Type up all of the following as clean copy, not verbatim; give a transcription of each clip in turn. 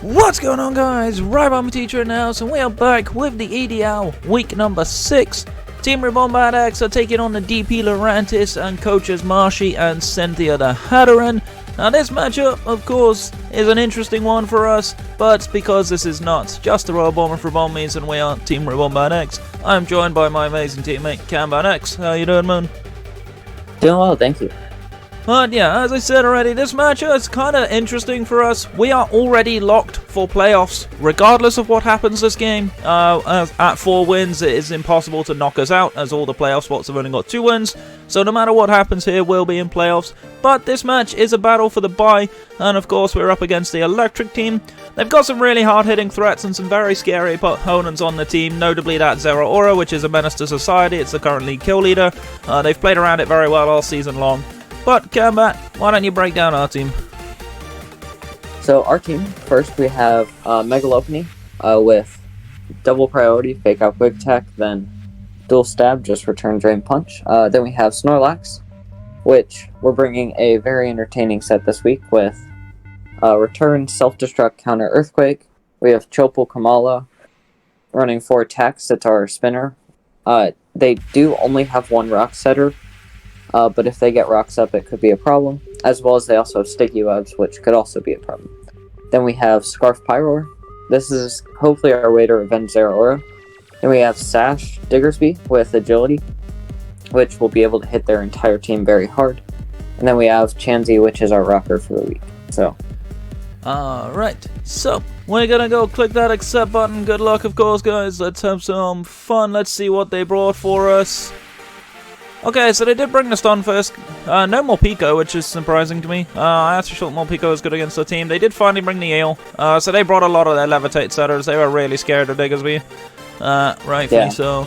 What's going on, guys? RibombatX in the house, and we are back with the EDL week number 6. Team RibombatX are taking on the DP Lurantis and coaches Marshy and Cynthia the Hatteran. Now this matchup, of course, is an interesting one for us, but because this is not just the Royal Bomber for Bombies and we are Team RibombatX, I'm joined by my amazing teammate RibombatX. How you doing, man? Doing well, thank you. But yeah, as I said already, this matchup is kind of interesting for us. We are already locked for playoffs, regardless of what happens this game. At 4 wins, it is impossible to knock us out, as all the playoff spots have only got 2 wins. So no matter what happens here, we'll be in playoffs. But this match is a battle for the bye, and of course we're up against the Electric team. They've got some really hard-hitting threats and some very scary opponents on the team, notably that Zero Aura, which is a menace to society. It's the current league kill leader. They've played around it very well all season long. But, Combat, why don't you break down our team? So our team, first we have Megalopony with double priority, fake out quick attack, then dual stab, just return drain punch. Then we have Snorlax, which we're bringing a very entertaining set this week with return, self-destruct, counter earthquake. We have Chopal Kamala running 4 attacks. It's our spinner. They do only have 1 rock setter. But if they get rocks up, it could be a problem, as well as they also have sticky webs, which could also be a problem. Then we have Scarf Pyroar. This is hopefully our way to revenge Zero Aura. Then we have Sash Diggersby with agility, which will be able to hit their entire team very hard. And then we have Chansey, which is our rocker for the week. So, alright, so we're gonna go click that accept button. Good luck, of course, guys. Let's have some fun. Let's see what they brought for us. Okay, so they did bring the Stunfisk. No more Pico, which is surprising to me. I actually thought more Pico was good against the team. They did finally bring the Eel. So they brought a lot of their Levitate setters. They were really scared of Diggersby. Rightfully so.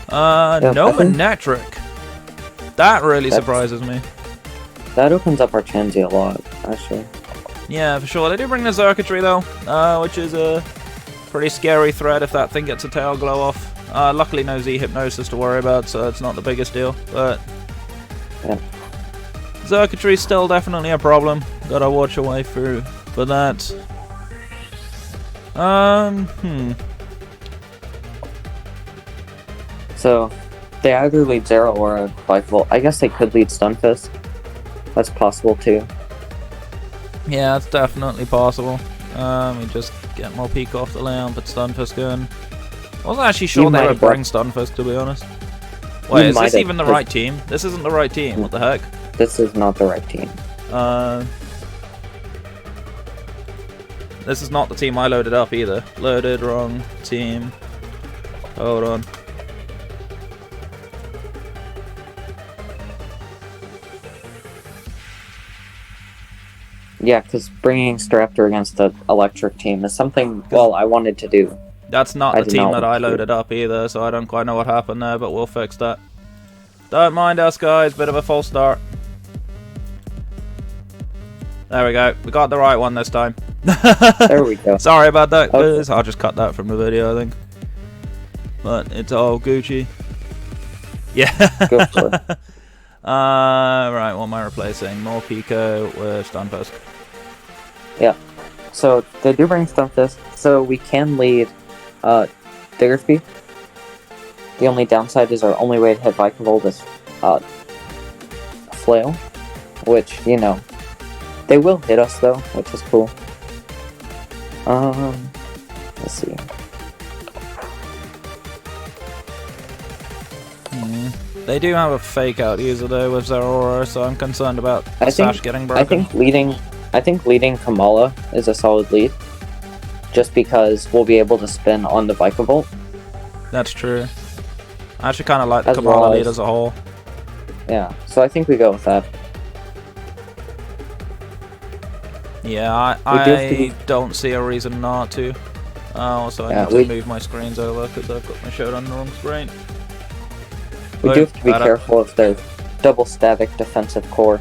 No Manectric. That really surprises me. That opens up our Chansey a lot, actually. Yeah, for sure. They do bring the Xurkitree, though, which is a pretty scary threat if that thing gets a tail glow off. Luckily no Z Hypnosis to worry about, so it's not the biggest deal, but yeah. Xurkitree's still definitely a problem. Gotta watch your way through for that. So, they either lead Zero or Bikeable. I guess they could lead Stunfisk. That's possible too. Yeah, it's definitely possible. We just get more Peak off the layout, but Stunfisk in. I wasn't actually sure they would bring Stunfisk, to be honest. Wait, is this even the right team? This isn't the right team, what the heck? This is not the right team. This is not the team I loaded up either. Loaded, wrong team. Hold on. Yeah, because bringing Staraptor against the Electric team is something, well, I wanted to do. That's not the team that I loaded up either, so I don't quite know what happened there, but we'll fix that. Don't mind us, guys. Bit of a false start. There we go. We got the right one this time. There we go. Sorry about that, guys. Okay. I'll just cut that from the video, I think. But it's all Gucci. Yeah. Go for it. Right, what am I replacing? More Pico with Stunfisk. Yeah. So, they do bring Stunfisk, so we can lead Diggersby. The only downside is our only way to hit Vikavolt is Flail, which, you know, they will hit us though, which is cool. Let's see. Hmm. They do have a fake out user though with Zero Aura, so I'm concerned about Sash getting broken. I think leading Kamala is a solid lead, just because we'll be able to spin on the Vikavolt. That's true. I actually kind of like the Kamala lead as a whole. Yeah, so I think we go with that. Yeah, I don't see a reason not to. Also, I need to move my screens over because I've got my showdown on the wrong screen. We do have to be careful if there's double static defensive core.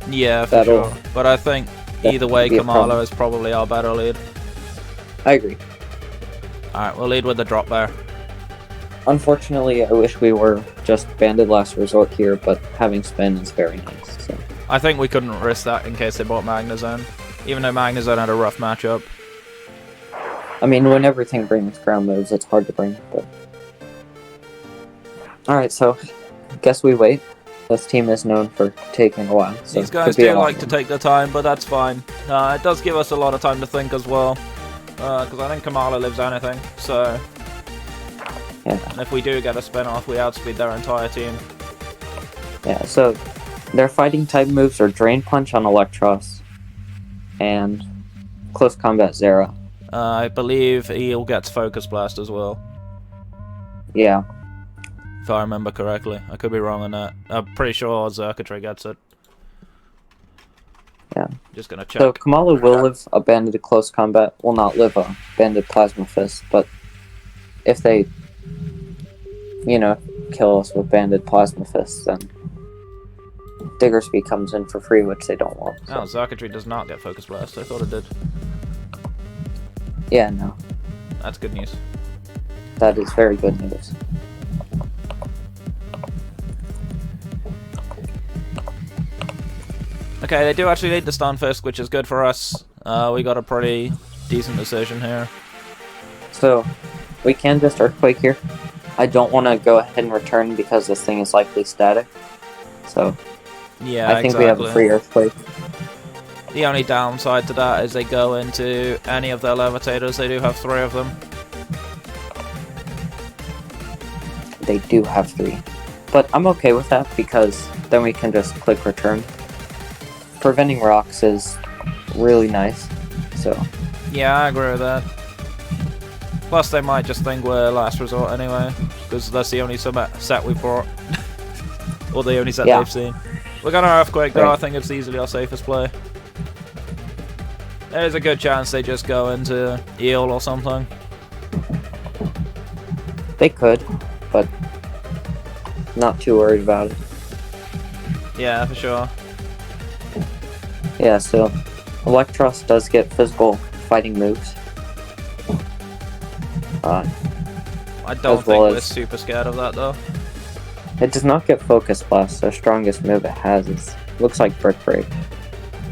Yeah, for sure. But I think either way, Kamala is probably our better lead. I agree. Alright, we'll lead with the drop bear. Unfortunately, I wish we were just Banded Last Resort here, but having spin is very nice. So. I think we couldn't risk that in case they bought Magnezone. Even though Magnezone had a rough matchup. I mean, when everything brings ground moves, it's hard to bring, but... Alright, so, guess we wait. This team is known for taking a while. So these guys do like to take their time, but that's fine. It does give us a lot of time to think as well. Because I think Kamala lives anything, so... Yeah. And if we do get a spin-off, we outspeed their entire team. Yeah, so their fighting type moves are Drain Punch on Electros and Close Combat Zera. I believe Eel gets Focus Blast as well. Yeah. If I remember correctly. I could be wrong on that. I'm pretty sure Xurkitree gets it. Yeah. Just gonna check. So Kamala will live a Banded Close Combat. Will not live a Banded Plasma Fist, but if they, you know, kill us with Banded Plasma Fists, then Diggersby comes in for free, which they don't want. So. Oh, Xurkitree does not get Focus Blast. I thought it did. Yeah, no. That's good news. That is very good news. Okay, they do actually need the Stunfisk, which is good for us. We got a pretty decent decision here. So, we can just Earthquake here. I don't want to go ahead and return because this thing is likely static. So, yeah, I think we have a free Earthquake. The only downside to that is they go into any of their levitators. They do have 3 of them. They do have 3. But I'm okay with that because then we can just click return. Preventing rocks is really nice. So, yeah, I agree with that. Plus, they might just think we're last resort anyway, because that's the only set we brought. Or the only set they've seen. We're gonna Earthquake though, I think it's easily our safest play. There's a good chance they just go into Eel or something. They could, but not too worried about it. Yeah, for sure. Yeah, so Electros does get physical fighting moves. I don't think we're super scared of that though. It does not get Focus Blast. The strongest move it has is looks like Brick Break.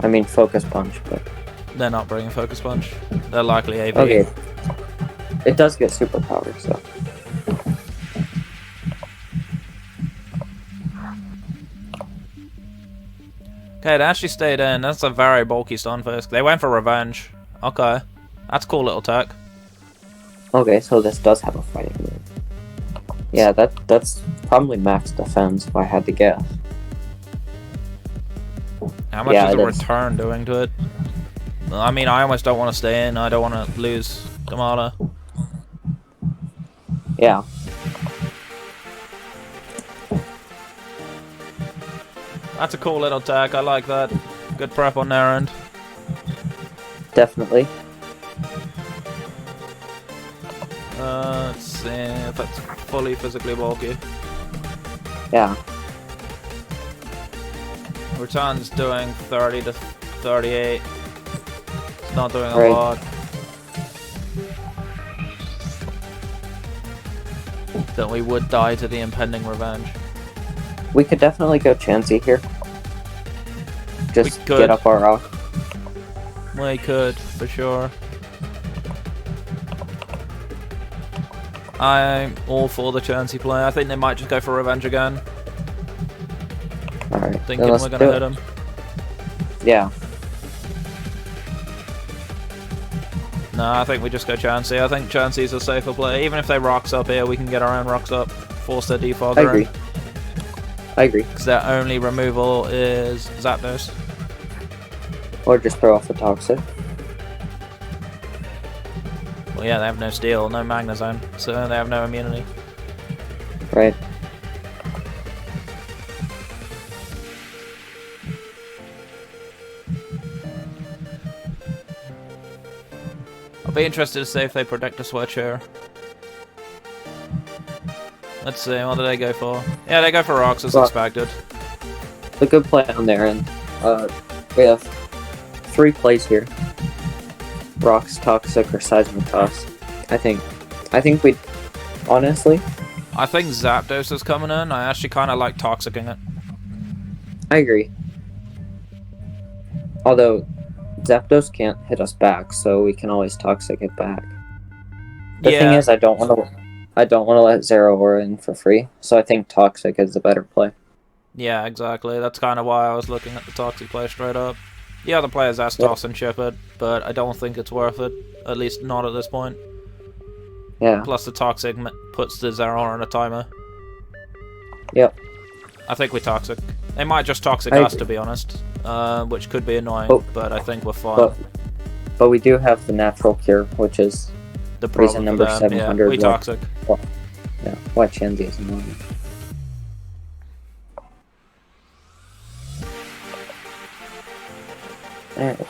I mean Focus Punch, but they're not bringing Focus Punch. They're likely AV. Okay. It does get superpower, so. Okay, they actually stayed in. That's a very bulky Stunfisk. They went for Revenge. Okay. That's a cool little tech. Okay, so this does have a fighting move. Yeah, that's probably max defense if I had to guess. How much is a return doing to it? I mean, I almost don't want to stay in. I don't want to lose Kamala. Yeah. That's a cool little tech. I like that. Good prep on their end. Definitely. Let's see if that's fully physically bulky. Yeah. Return's doing 30 to 38. It's not doing a lot. Then we would die to the impending Revenge. We could definitely go Chansey here. Just get up our rock. We could, for sure. I'm all for the Chansey play. I think they might just go for Revenge again. Alright. Thinking we're gonna hit him. Yeah. No, I think we just go Chansey. I think Chansey's a safer play. Even if they rocks up here, we can get our own rocks up. Force their defogger. I agree. I agree. Because their only removal is Zapdos. Or just throw off the Toxic. Well, yeah, they have no Steel, no Magnezone, so they have no immunity. Right. I'll be interested to see if they predict a Switch here. Let's see, what do they go for? Yeah, they go for Rocks as expected. A good play on their end. We have 3 plays here. Rocks, Toxic, or Seismitoss. I think we honestly. I think Zapdos is coming in. I actually kind of like Toxicing it. I agree. Although, Zapdos can't hit us back, so we can always Toxic it back. The thing Yeah, is, I don't want to let Zeraora in for free, so I think Toxic is the better play. yeah, exactly. That's kind of why I was looking at the Toxic play straight up. The other players S-Toss and chip it, but I don't think it's worth it. At least not at this point. Yeah. Plus the Toxic puts the Zeraora on a timer. Yep. I think we Toxic. They might just Toxic I us, agree. to be honest. Which could be annoying, Oh. but I think we're fine. But we do have the natural cure, which is The reason problem number for them, 700. yeah, we Toxic. Yeah, why Chansey is annoying. Alright.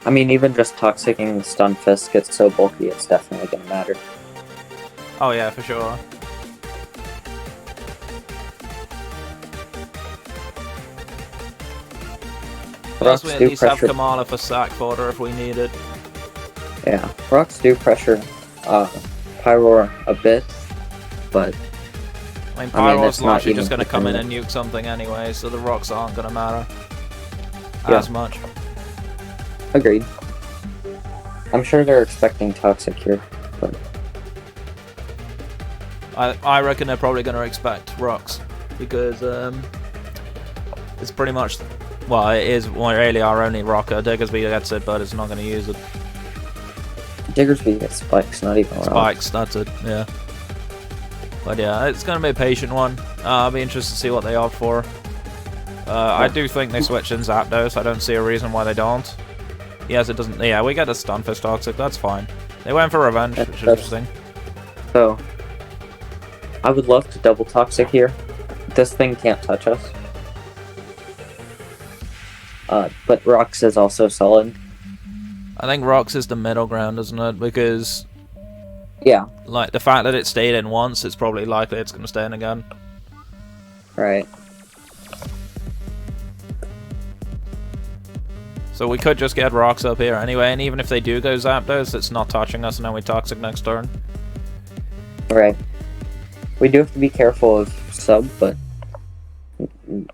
I mean, even just Toxicing the Stunfisk gets so bulky, it's definitely gonna matter. Oh yeah, for sure. Plus we at least have Kamala for sack fodder if we need it. Yeah, rocks do pressure Pyroar a bit, but I mean, Pyroar's it's not largely even just going to come in dependent. and nuke something anyway, so the rocks aren't going to matter Yeah. as much. Agreed. I'm sure they're expecting Toxic here, but I reckon they're probably going to expect rocks because it's pretty much, well, it is really our only rocker. Diggersby gets it, but it's not going to use it. Diggersby gets spikes, not even rocks. Spikes, that's it, yeah. But yeah, it's going to be a patient one. I'll be interested to see what they opt for. I do think they switch in Zapdos. I don't see a reason why they don't. Yes, it doesn't. Yeah, we get a Stunfisk Toxic. That's fine. They went for revenge, which is interesting. So, I would love to double Toxic here. This thing can't touch us. But Rocks is also solid. I think Rocks is the middle ground, isn't it? Because, Yeah, like, the fact that it stayed in once, it's probably likely it's going to stay in again. right. So we could just get Rocks up here anyway, and even if they do go Zapdos, it's not touching us, and then we Toxic next turn. Right. We do have to be careful of sub, but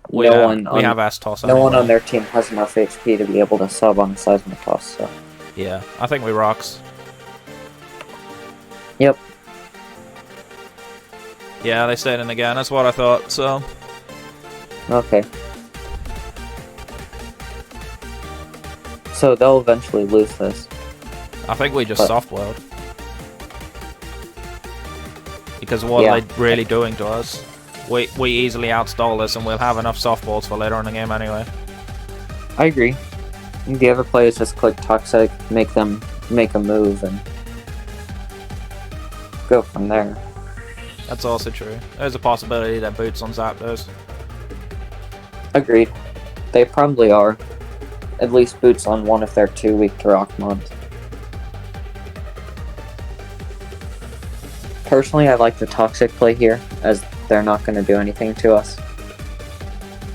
We have S-Toss no anyway. one on their team has enough HP to be able to sub on a Seismitoss, so. Yeah, I think we Rocks. Yep. Yeah, they stayed in again, that's what I thought, so... Okay. So they'll eventually lose this. I think we just But- soft-boiled. Because what are they really doing to us? We easily outstall this and we'll have enough softballs for later in the game anyway. I agree. The other players just click Toxic, make them make a move, and go from there. That's also true. There's a possibility that Boots on Zapdos. Agreed. They probably are. At least Boots on one if they're too weak to Rockmont. Personally, I like the Toxic play here, as they're not going to do anything to us.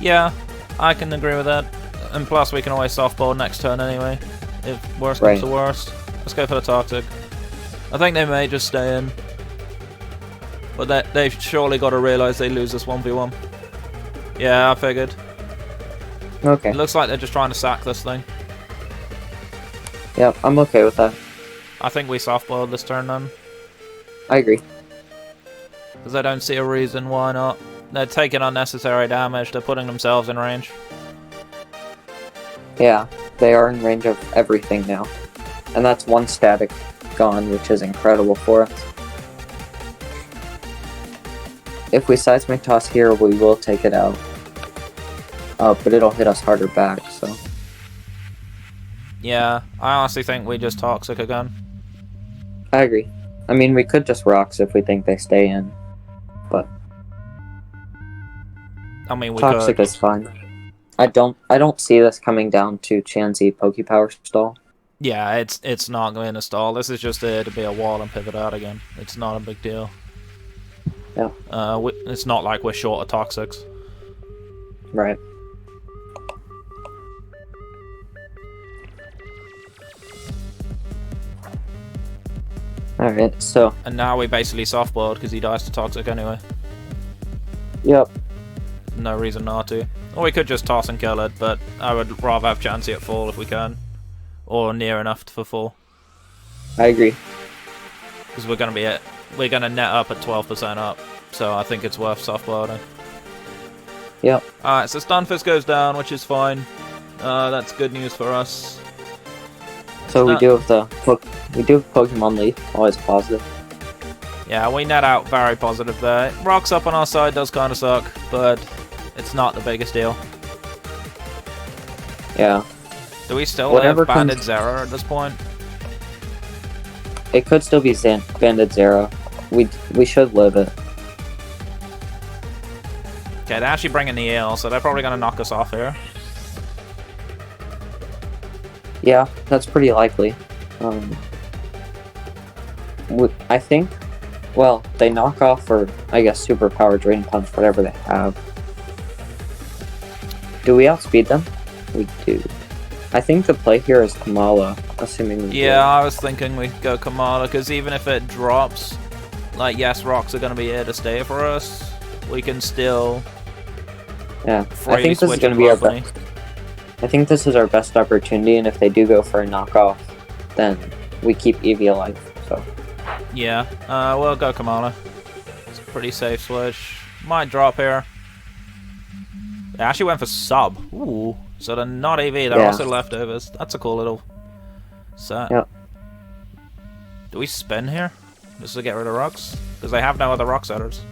Yeah, I can agree with that. And plus we can always softball next turn anyway. If worst comes to worst. Let's go for the Toxic. I think they may just stay in. But they've surely got to realise they lose this 1v1. Yeah, I figured. Okay. It looks like they're just trying to sack this thing. Yep, I'm okay with that. I think we softballed this turn then. I agree. Because I don't see a reason why not. They're taking unnecessary damage, they're putting themselves in range. Yeah, they are in range of everything now. And that's one static gone, which is incredible for us. If we Seismic Toss here, we will take it out. But it'll hit us harder back, so... Yeah, I honestly think we just Toxic again. I agree. I mean, we could just Rocks if we think they stay in. But I mean, we Toxic could. is fine. I don't see this coming down to Chansey Pokepower stall. Yeah, it's not going to stall. This is just there to be a wall and pivot out again. It's not a big deal. Yeah. It's not like we're short of Toxics. Right. Alright, so... And now we basically softboiled because he dies to Toxic anyway. Yep. No reason not to. Or we could just toss and kill it, but I would rather have Chansey at full if we can. Or near enough for full. I agree. Because we're gonna net up at 12% up. So I think it's worth soft loading. Yep. Alright, so Stunfisk goes down, which is fine. That's good news for us. So we do have Pokemon Leaf, always positive. Yeah, we net out very positive there. Rocks up on our side does kind of suck, but it's not the biggest deal. Yeah. Do we still Whatever have Banded comes... Zera at this point? It could still be Banded Zero. We should live it. Okay, they're actually bringing the EL, so they're probably going to knock us off here. Yeah, that's pretty likely. I think, well, they knock off or, I guess, Superpower, Drain Punch, whatever they have. Do we outspeed them? We do. I think the play here is Kamala, assuming we Yeah, I was thinking we'd go Kamala, because even if it drops, like, yes, rocks are going to be here to stay for us, we can still... Yeah, I think this is going to be our best. I think this is our best opportunity, and if they do go for a knockoff, then we keep Eevee alive. So. Yeah, we'll go Kamala. It's a pretty safe switch. Might drop here. They actually went for sub. Ooh, so they're not EV. They're also leftovers. That's a cool little set. Yep. Do we spin here just to get rid of rocks? Because they have no other rock setters.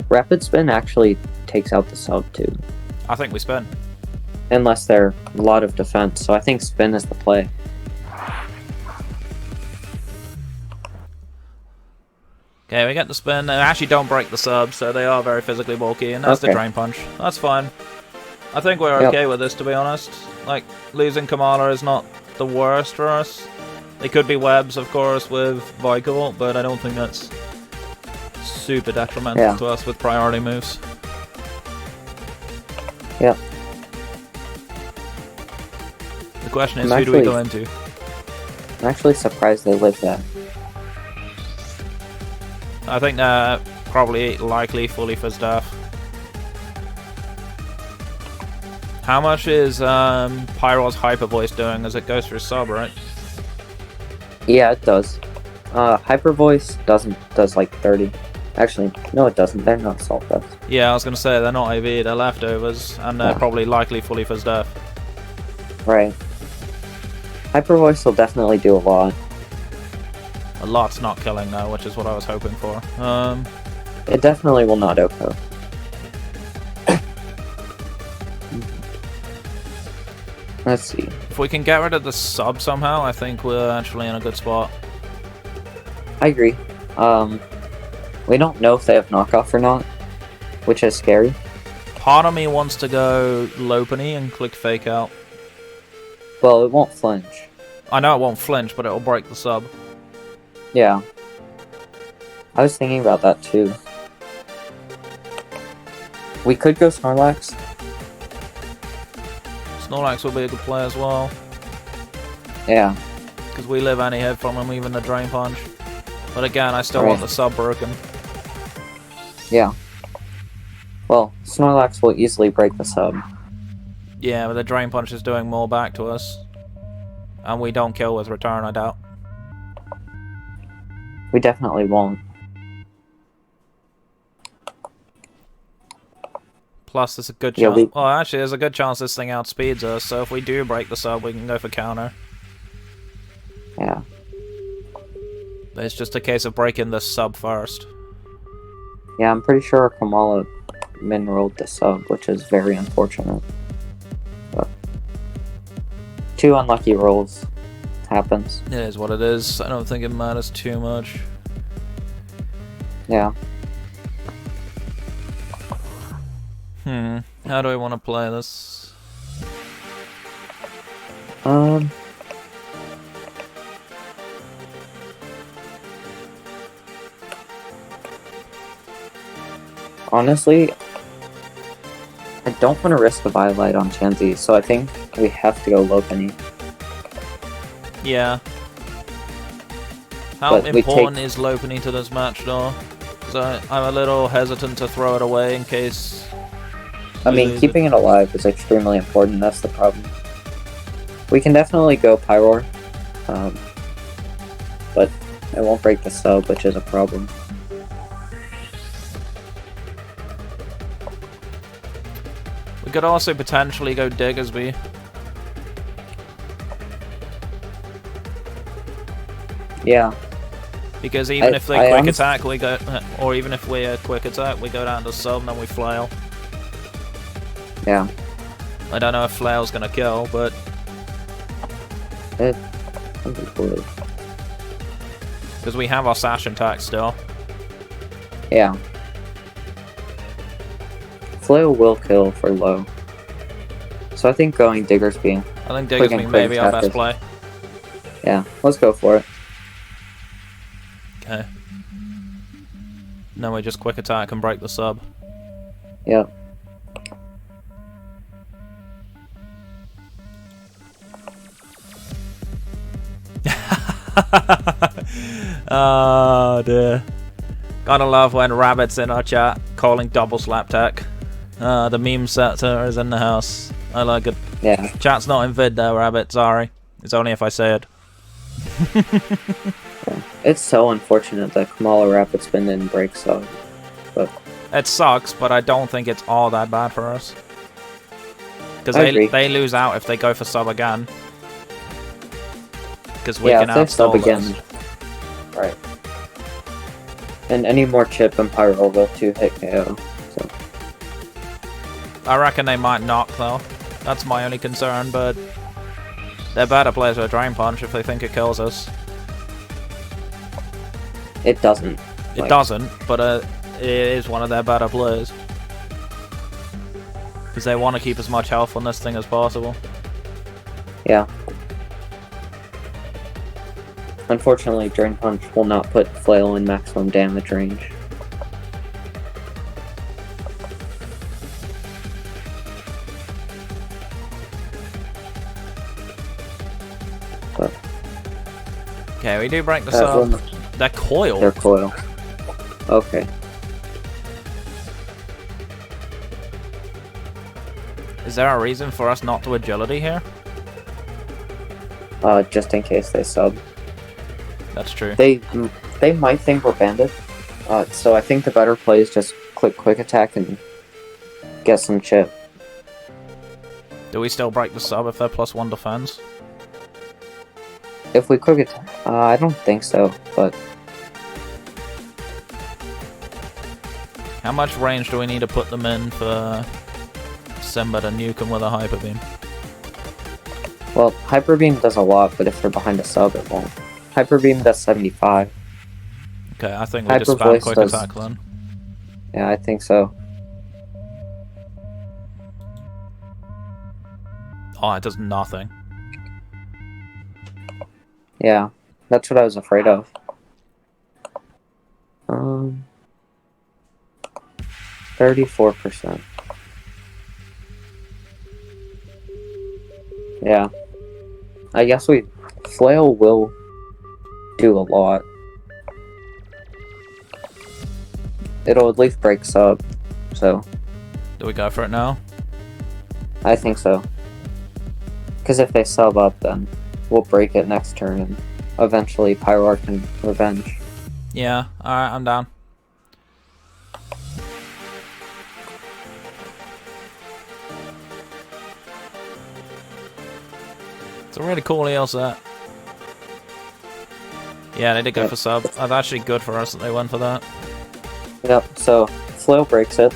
Rapid Spin actually takes out the sub too. I think we spin. Unless they're a lot of defense, so I think spin is the play. Okay, we get the spin. They actually don't break the sub, so they are very physically bulky, and that's the Drain Punch. That's fine. I think we're okay with this, to be honest. Like, losing Kamala is not the worst for us. They could be webs, of course, with Vicol, but I don't think that's super detrimental to us with priority moves. Yep. The question is, who do we go into? I'm actually surprised they lived that. I think they're probably likely fully for staff. How much is Pyro's Hyper Voice doing as it goes through sub, right? Yeah, it does. Hyper Voice does like 30. Actually, no it doesn't. They're not Salt Dust. Yeah, I was gonna say, they're not AV, they're leftovers, and they're probably likely fully for staff. Right. Hyper Voice will definitely do a lot. A lot's not killing though, which is what I was hoping for. It definitely will not OHKO. Let's see. If we can get rid of the sub somehow, I think we're actually in a good spot. I agree. We don't know if they have knockoff or not, which is scary. Part of me wants to go Lopunny and click Fake Out. Well, it won't flinch. I know it won't flinch, but it'll break the sub. Yeah. I was thinking about that too. We could go Snorlax. Snorlax will be a good play as well. Yeah. Because we live any hit from him, even the Drain Punch. But again, I still want the sub broken. Yeah. Well, Snorlax will easily break the sub. Yeah, but the Drain Punch is doing more back to us. And we don't kill with return, I doubt. We definitely won't. Plus, there's a good chance... Well, actually, there's a good chance this thing outspeeds us, so if we do break the sub, we can go for counter. Yeah. But it's just a case of breaking the sub first. Yeah, I'm pretty sure Kamala min-rolled the sub, which is very unfortunate. But 2 unlucky rolls. Happens. It is what it is. I don't think it matters too much. Yeah. How do I want to play this? Honestly, I don't want to risk a Violet on Chansey, so I think we have to go Lopunny. Yeah. How important is Lopunny to this match, though? Because I'm a little hesitant to throw it away in case I mean, keeping it alive is extremely important, that's the problem. We can definitely go Pyroar, but it won't break the sub, which is a problem. We could also potentially go Diggersby. Yeah. Because even if they quick attack, we go, or even if we quick attack, we go down to sub and then we flail. Yeah. I don't know if flail's gonna kill, but it can be cool. Because we have our sash attack still. Yeah. Flail will kill for low. So I think going Diggersby. I think Diggersby may be our best play. Yeah, let's go for it. Okay. Then we just quick attack and break the sub. Yep. Oh dear. Gotta love when Rabbit's in our chat calling double slap tech. The meme sector is in the house. I like it. Yeah. Chat's not in vid though, Rabbit, sorry. It's only if I say it. It's so unfortunate that Kamala Rapids been in break sub. But it sucks, but I don't think it's all that bad for us. Because they lose out if they go for sub again. Because we can outstall again. Right. And any more chip and Pyro will 2-hit KO. So. I reckon they might knock though. That's my only concern, but they're better players with a Drain Punch if they think it kills us. It doesn't. It doesn't, but it is one of their better plays. Because they want to keep as much health on this thing as possible. Yeah. Unfortunately, Drain Punch will not put Flail in maximum damage range. But okay, we do break the sub. They're coil. They're coil. Okay. Is there a reason for us not to agility here? Just in case they sub. That's true. They might think we're banded. So I think the better play is just click quick attack and get some chip. Do we still break the sub if they're +1 defense? If we quick attack, I don't think so, but how much range do we need to put them in for Simba to nuke them with a Hyper Beam? Well, Hyper Beam does a lot, but if they're behind a sub, it won't. Hyper Beam does 75. Okay, I think we just spam quick attack then. Yeah, I think so. Oh, it does nothing. Yeah, that's what I was afraid of. 34%. Yeah. I guess Flail will do a lot. It'll at least break sub, so. Do we go for it now? I think so. Because if they sub up, then we'll break it next turn, and eventually Pyroar can revenge. Yeah, alright, I'm down. It's a really cool EL set. Yeah, they did go for sub. That's actually good for us that they went for that. Yep, so Flail breaks it.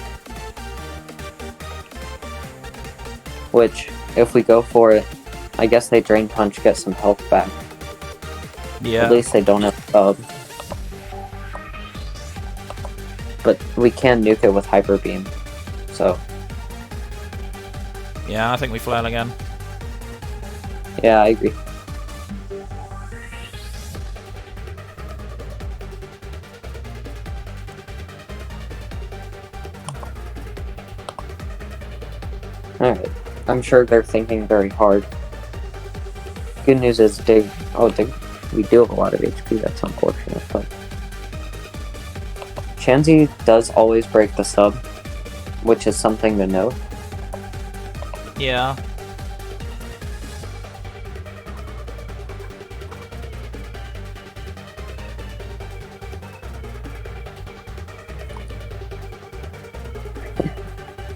Which, if we go for it, I guess they Drain Punch, get some health back. Yeah. At least they don't have sub. But we can nuke it with Hyper Beam, so. Yeah, I think we flail again. Yeah, I agree. Alright, I'm sure they're thinking very hard. Good news is we do have a lot of HP, that's unfortunate, but Chansey does always break the sub, which is something to note. Yeah.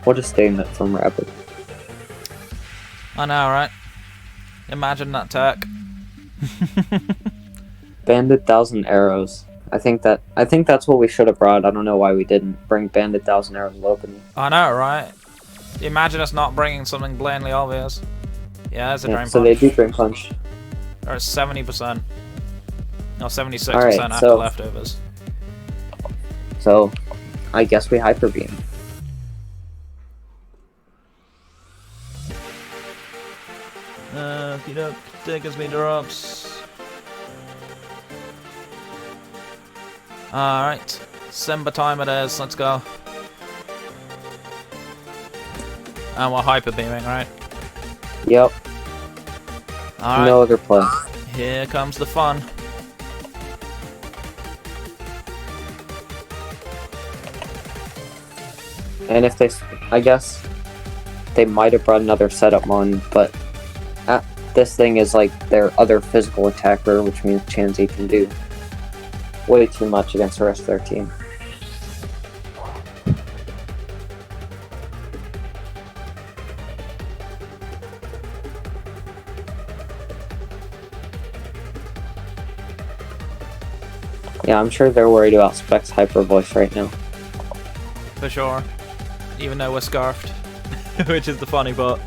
What a statement from Rapid. I know, right? Imagine that tech. Banded 1,000 arrows. I think that's what we should have brought. I don't know why we didn't bring Banded 1,000 arrows opening. I know, right? Imagine us not bringing something blatantly obvious. Yeah, there's a drain punch. So they do drain punch. Or 70%. No, 76% Alright, after so leftovers. So, I guess we hyper beam. You know, take as me drops. Alright. Simba time it is, let's go. And we're hyper beaming, right? Yep. Alright. No other play. Here comes the fun. And if they, I guess, they might have brought another setup mon, but this thing is like their other physical attacker, which means Chansey can do way too much against the rest of their team. Yeah, I'm sure they're worried about Specs Hyper Voice right now. For sure. Even though we're scarfed. Which is the funny part.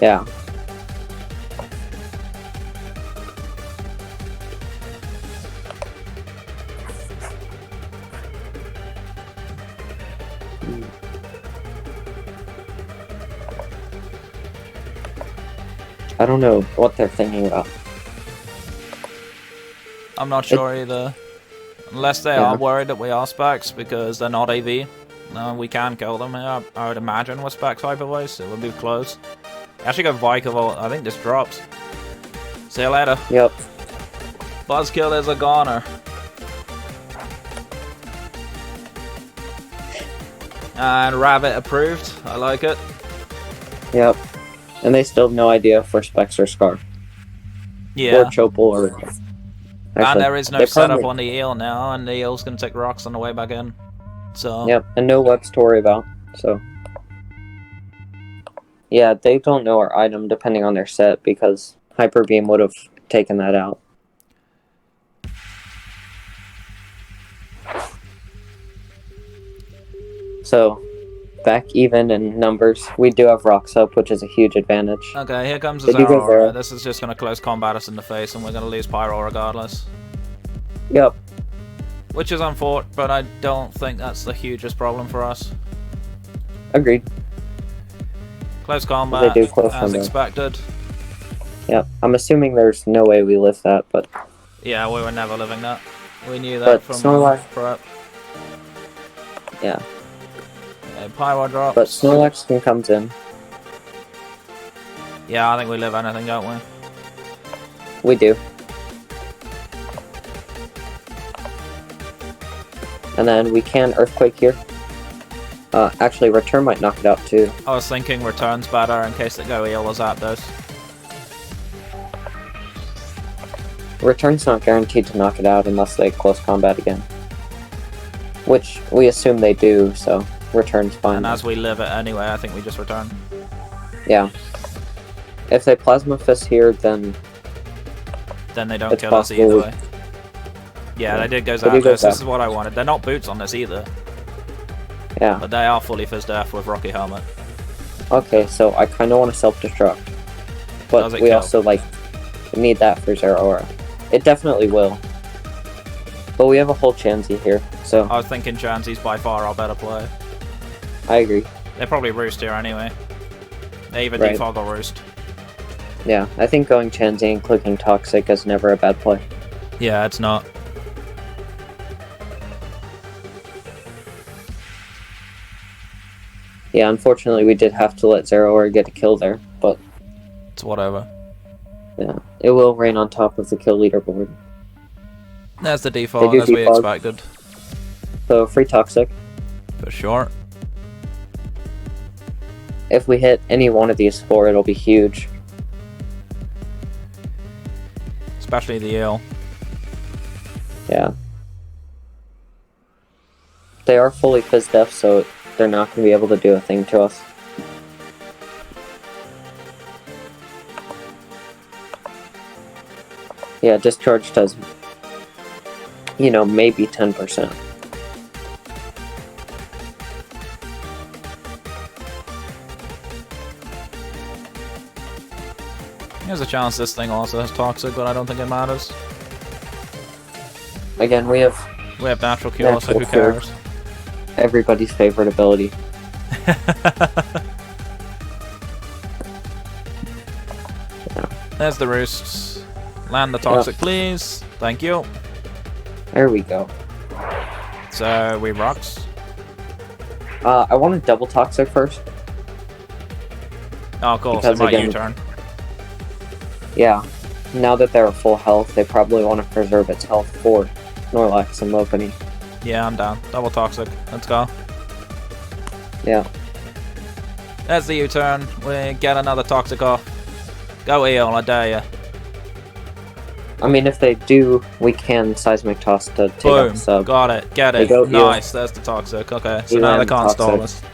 Yeah. I don't know what they're thinking about. I'm not sure either. Unless they are worried that we are Specs because they're not AV. No, we can kill them. I would imagine with Specs Hyper Voice. It would be close. Actually go Vikavolt. I think this drops. See you later. Yep. Buzzkill is a goner. And Rabbit approved. I like it. Yep. And they still have no idea if we're Specs or Scarf. Yeah. Or Chopal or... Actually, and there is no setup on the eel now, and the eel's going to take rocks on the way back in. So. Yep, and no webs to worry about, so... Yeah, they don't know our item depending on their set, because Hyper Beam would have taken that out. So, back even in numbers. We do have rocks up, which is a huge advantage. Okay, here comes the Zero. This is just going to close combat us in the face, and we're going to lose Pyro regardless. Yep. Which is unfortunate, but I don't think that's the hugest problem for us. Agreed. Close combat, as expected. Yep, I'm assuming there's no way we lift that, but... Yeah, we were never living that. We knew that from prep. Yeah. Pyro drops. But Snorlax comes in. Yeah, I think we live anything, don't we? We do. And then we can Earthquake here. Actually, Return might knock it out too. I was thinking Return's better in case they go Eel or Zapdos. Return's not guaranteed to knock it out unless they close combat again. Which we assume they do, so Return's fine. And as we live it anyway, I think we just Return. Yeah. If they Plasma Fist here, then they don't kill us either way. Yeah, they did go Zapdos. This is what I wanted. They're not boots on this either. Yeah. But they are fully Fizzed F with Rocky Helmet. Okay, so I kind of want to self-destruct. But we also, like, need that for Zero Aura. It definitely will. But we have a whole Chansey here, so... I was thinking Chansey's by far our better play. I agree. They probably Roost here anyway. They either defog or Roost. Yeah, I think going Chansey and clicking Toxic is never a bad play. Yeah, it's not. Yeah, unfortunately we did have to let Zero Aura get a kill there, but... It's whatever. Yeah, it will rain on top of the kill leaderboard. There's the default, as we expected. So, free Toxic. For sure. if we hit any one of these 4, it'll be huge. Especially the eel. Yeah. They are fully phys def, so they're not going to be able to do a thing to us. Yeah, discharge does, you know, maybe 10%. There's a chance this thing also has toxic, but I don't think it matters. Again, we have natural cure, so who cure. cares? Everybody's favorite ability. There's the roosts. Land the toxic, please. Thank you. There we go. So we rocks. I want to double toxic first. Oh, cool. Because So my again, U-turn. Yeah. Now that they're at full health, they probably want to preserve its health for Snorlax and Lopunny. Yeah, I'm down. Double toxic. Let's go. Yeah. There's the U-turn. We get another toxic off. Go Eel, I dare ya. I mean, if they do, we can Seismic Toss to take Boom. out the sub. Got it. Get it. Go Nice. There's the toxic. Okay. So Eel now they and can't stall toxic. us.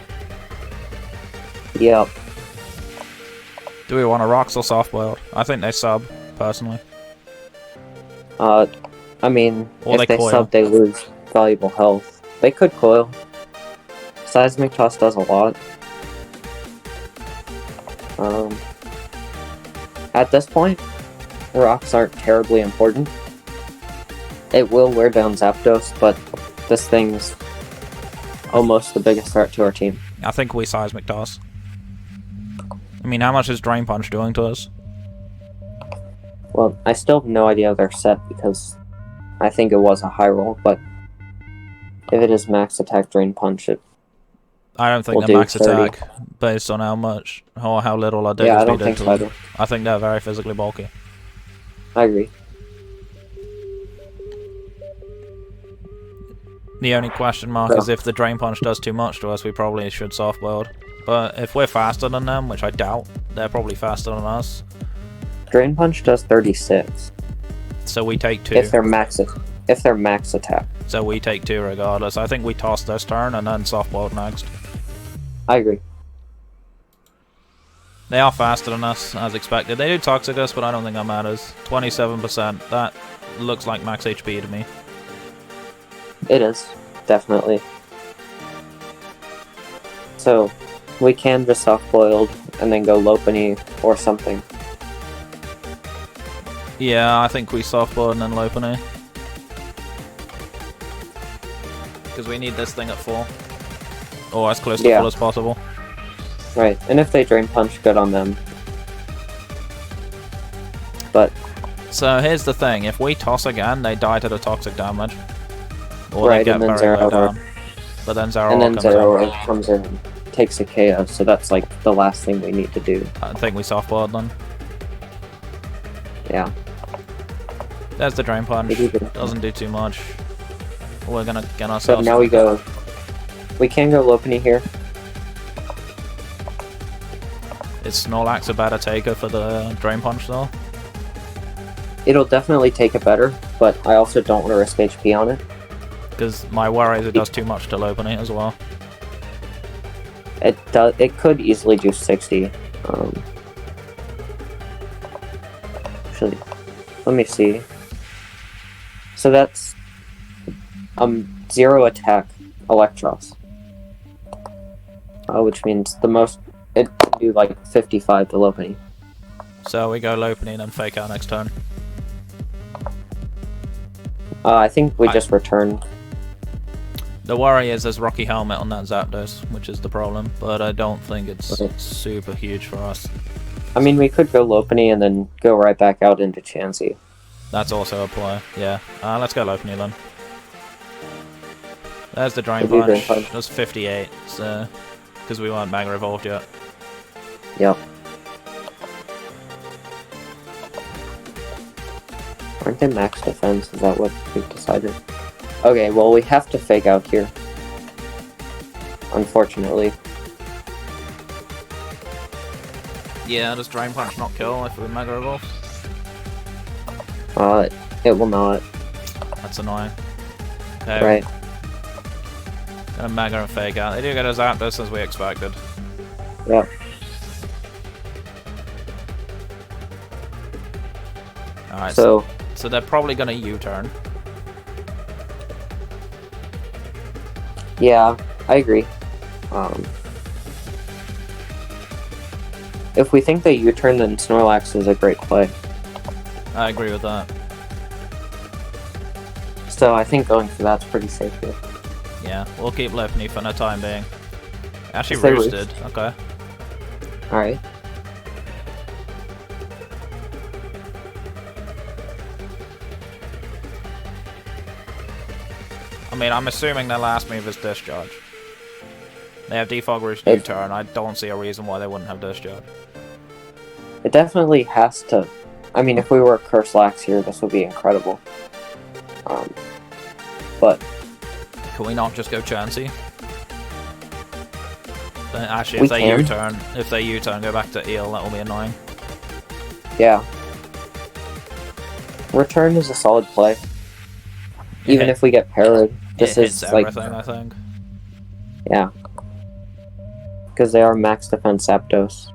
Yep. Do we want a rocks or soft boiled? I think they sub, personally. I mean, Or if they they coil. sub, they lose valuable health. They could coil. Seismic Toss does a lot. At this point, rocks aren't terribly important. It will wear down Zapdos, but this thing's almost the biggest threat to our team. I think we seismic toss. I mean, how much is Drain Punch doing to us? Well, I still have no idea their set because I think it was a high roll, but if it is max attack Drain Punch, it I don't think We'll they're do max 30. attack based on how much or how little our yeah, I Diggersby don't did think to so them. either. I think they're very physically bulky. I agree. The only question mark is if the Drain Punch does too much to us, we probably should soft boiled. But if we're faster than them, which I doubt, they're probably faster than us. Drain Punch does 36 So we take 2. if they're max attack. So we take 2 regardless. I think we toss this turn and then soft boiled next. I agree. They are faster than us, as expected. They do toxic us, but I don't think that matters. 27%. That looks like max HP to me. It is, definitely. So, we can just soft-boiled and then go Lopunny or something. Yeah, I think we soft boiled and then Lopunny. Because we need this thing at full. Or as close to Yeah. full as possible. Right, and if they Drain Punch, good on them. But, So here's the thing, if we toss again, they die to the toxic damage. Or Right, they get and then very low Zeraora. down. But then Zeraora and then comes in. Zeraora comes in and takes a KO, so that's like the last thing we need to do. I think we soft boiled then. Yeah. There's the Drain Punch. They do good. Doesn't do too much. We're gonna get So ourselves... now we can go Lopunny here. Is Snorlax a better taker for the Drain Punch though? It'll definitely take it better, but I also don't want to risk HP on it. Because my worry is it does too much to Lopunny as well. It could easily do 60. Actually, let me see. So that's 0 attack Electros. Which means the most it can do like 55 to Lopunny. So we go Lopunny and then fake out next turn. I think we just return. The worry is there's Rocky Helmet on that Zapdos, which is the problem, but I don't think it's Okay. super huge for us. I mean, we could go Lopunny and then go right back out into Chansey. That's also a play, yeah. Let's go Lopunny then. There's the Drain We'll do Drain Punch. Punch. That's 58, so... Because we weren't Mega Evolved yet. Yep. Aren't they max defense? Is that what we've decided? Okay, well, we have to fake out here. Unfortunately. Yeah, does Drain Punch not kill if we Mega Evolve? It will not. That's annoying. Okay, Right. gonna Mega and Fake Out. They do get us out this as we expected. Yep. Alright, So so they're probably gonna U-turn. yeah, I agree. If we think they U-turn, then Snorlax is a great play. I agree with that. So I think going for that's pretty safe here. Yeah, we'll keep Lopunny for the time being. Actually If they roosted, okay. Alright. I mean, I'm assuming their last move is Discharge. They have Defog Roost It- U-turn. I don't see a reason why they wouldn't have Discharge. It definitely has to. I mean, if we were Curselax here, this would be incredible. But Can we not just go Chansey? Then actually, We if they can. U-turn, go back to Eel. That will be annoying. yeah, Return is a solid play. Even if we get parried, this it hits is like everything, I think. yeah, because they are max defense Zapdos.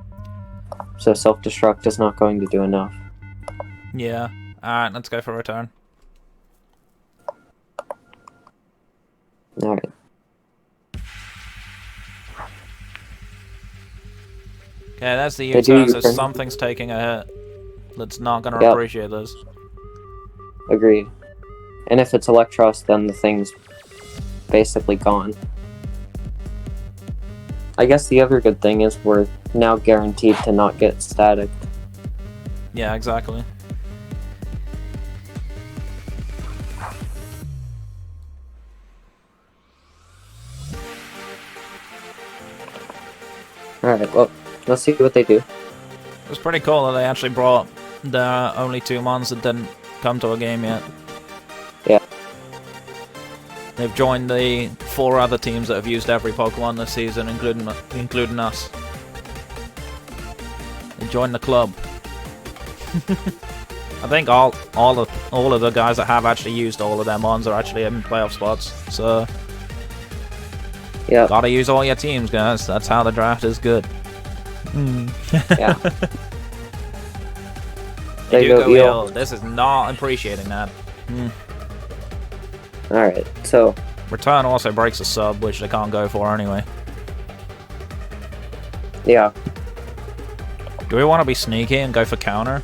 So self-destruct is not going to do enough. Yeah. Alright, let's go for return. Alright. Okay, that's the They do U-turn, so U-turn. something's taking a hit. That's not gonna Yep. appreciate this. Agreed. And if it's Electros, then the thing's basically gone. I guess the other good thing is we're now guaranteed to not get static. Yeah, exactly. Alright, well, let's see what they do. It was pretty cool that they actually brought the only 2 mons that didn't come to a game yet. Yeah. They've joined the 4 other teams that have used every Pokemon this season, including us. They joined the club. I think all of the guys that have actually used all of their mons are actually in playoff spots. So Yeah. gotta use all your teams, guys. That's how the draft is good. Yeah. They There do you go, go Eel. Eel. This is not appreciating that. Alright, so Return also breaks a sub, which they can't go for anyway. yeah. Do we want to be sneaky and go for counter?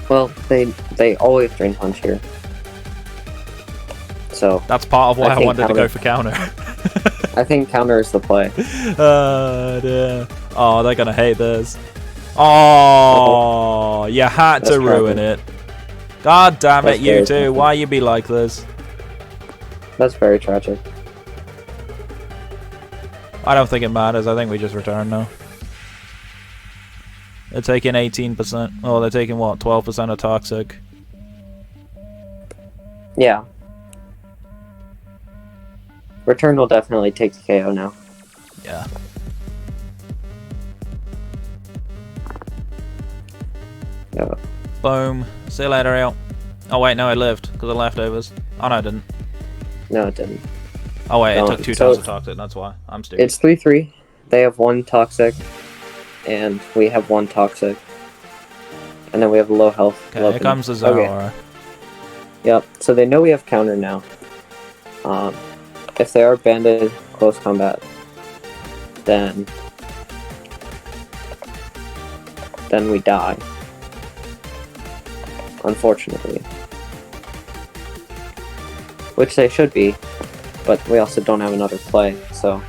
Well, they always Drain Punch here. So That's part of why I I think wanted to counter. go for counter. I think counter is the play. Dear. Oh, they're gonna hate this. Oh, you had That's to ruin tragic. it. God damn That's it, you very two. tragic. Why you be like this? That's very tragic. I don't think it matters. I think we just return now. They're taking 18%. Oh, they're taking what? 12% of toxic. Yeah. Return will definitely take the KO now. Yeah. Yeah. Boom. See you later, Eel. Oh, wait, no, I lived because of leftovers. Oh, no, I didn't. No, it didn't. Oh, wait, No, it took 2 so times of toxic. That's why. I'm stupid. It's 3-3. They have 1 toxic, and we have 1 toxic. And then we have low health. Okay, here comes the Zeraora. Yep, so they know we have counter now. If they are banded close combat, then we die. Unfortunately. Which they should be, but we also don't have another play, so...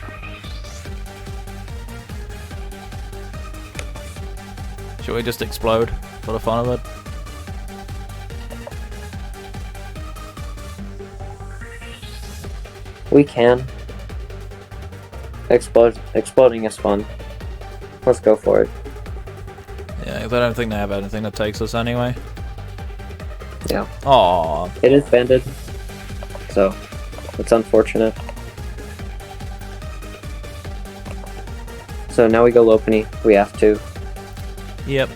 Should we just explode for the fun of it? We can. Exploding is fun. Let's go for it. Yeah, but I don't think they have anything that takes us anyway. Yeah. Aww. It is banded, so it's unfortunate. So now we go Lopunny. We have to. Yep.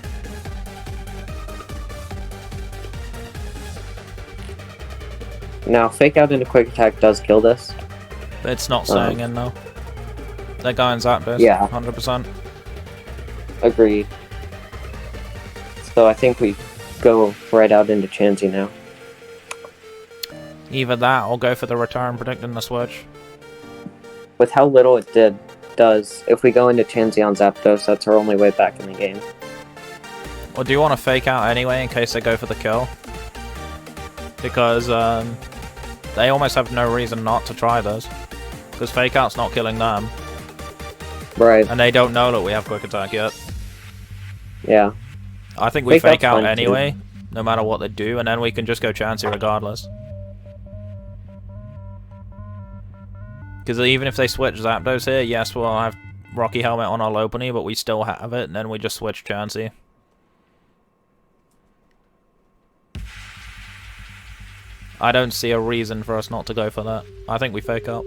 Now, Fake Out into Quick Attack does kill this. It's not staying in though. They're going Zapdos. Yeah. 100%. Agreed. So I think we go right out into Chansey now. Either that or go for the return, predicting the switch. With how little it does, if we go into Chansey on Zapdos, that's our only way back in the game. Or do you want to fake out anyway in case they go for the kill? Because they almost have no reason not to try this. Because fake out's not killing them. Right. And they don't know that we have quick attack yet. Yeah. I think we fake out fine, anyway, too. no matter what they do, and then we can just go Chansey regardless. Because even if they switch Zapdos here, yes, we'll have Rocky Helmet on our Lopunny, but we still have it, and then we just switch Chansey. I don't see a reason for us not to go for that. I think we fake out.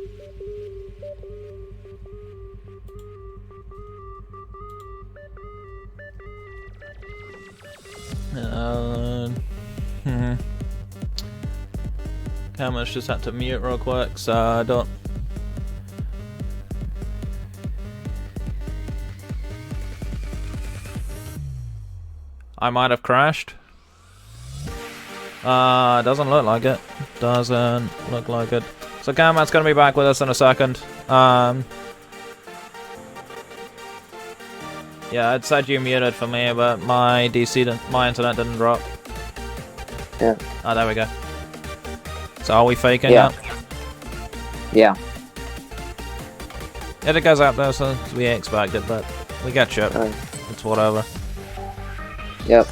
Camera's just had to mute real quick, so I don't. I might have crashed. Doesn't look like it. Doesn't look like it. So Camera's gonna be back with us in a second. Yeah, it said you muted for me, but my my internet didn't drop. Yeah. Oh, there we go. So are we faking Yeah. it? Yeah. Yeah, it goes out there, so we expected, but we get chipped. It's whatever. Yep.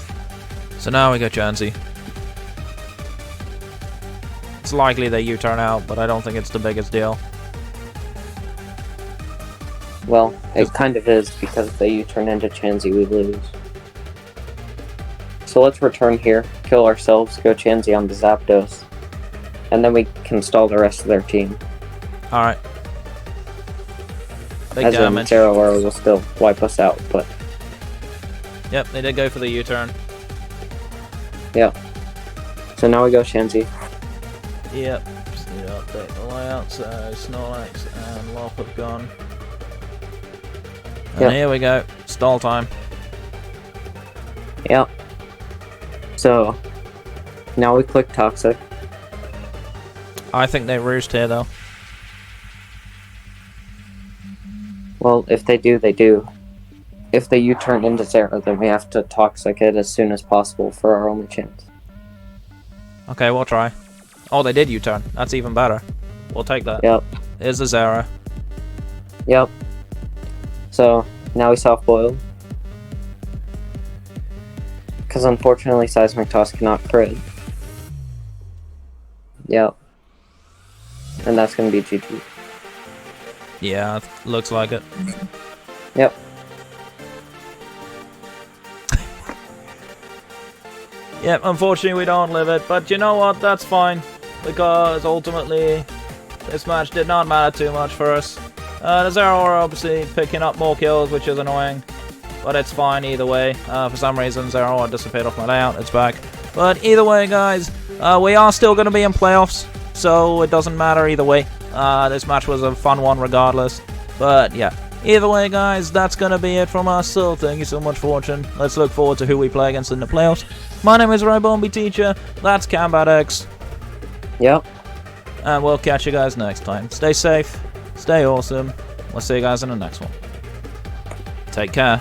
So now we go Chansey. It's likely that you turn out, but I don't think it's the biggest deal. Well, it kind of is, because if they turn into Chansey, we lose. So let's return here, kill ourselves, go Chansey on the Zapdos, and then we can stall the rest of their team. Alright. Big As in, damage. Zeraora will still wipe us out, but... Yep, they did go for the U-turn. Yep. So now we go Chansey. Yep. Just need to update the layout, so Snorlax and Lop have gone. And Yep. here we go. Stall time. Yep. So, now we click Toxic. I think they roost here, though. Well, if they do, they do. If they U-turn into Zera, then we have to Toxic it as soon as possible for our only chance. Okay, we'll try. Oh, they did U-turn. That's even better. We'll take that. Yep. Here's the Zera. Yep. So, now we soft boil. Because unfortunately, Seismic Toss cannot crit. Yep. And that's going to be GG. Yeah, looks like it. Yep. Yep, unfortunately we don't live it, but you know what, that's fine, because ultimately this match did not matter too much for us. The Zeraora obviously picking up more kills, which is annoying, but it's fine either way. For some reason Zeraora disappeared off my layout, it's back. But either way guys, we are still going to be in playoffs, so it doesn't matter either way. This match was a fun one regardless, but yeah. Either way guys, that's going to be it from us, so thank you so much for watching. Let's look forward to who we play against in the playoffs. My name is RibombatX, that's RibombatX, Yep. and we'll catch you guys next time. Stay safe, stay awesome, we'll see you guys in the next one. Take care.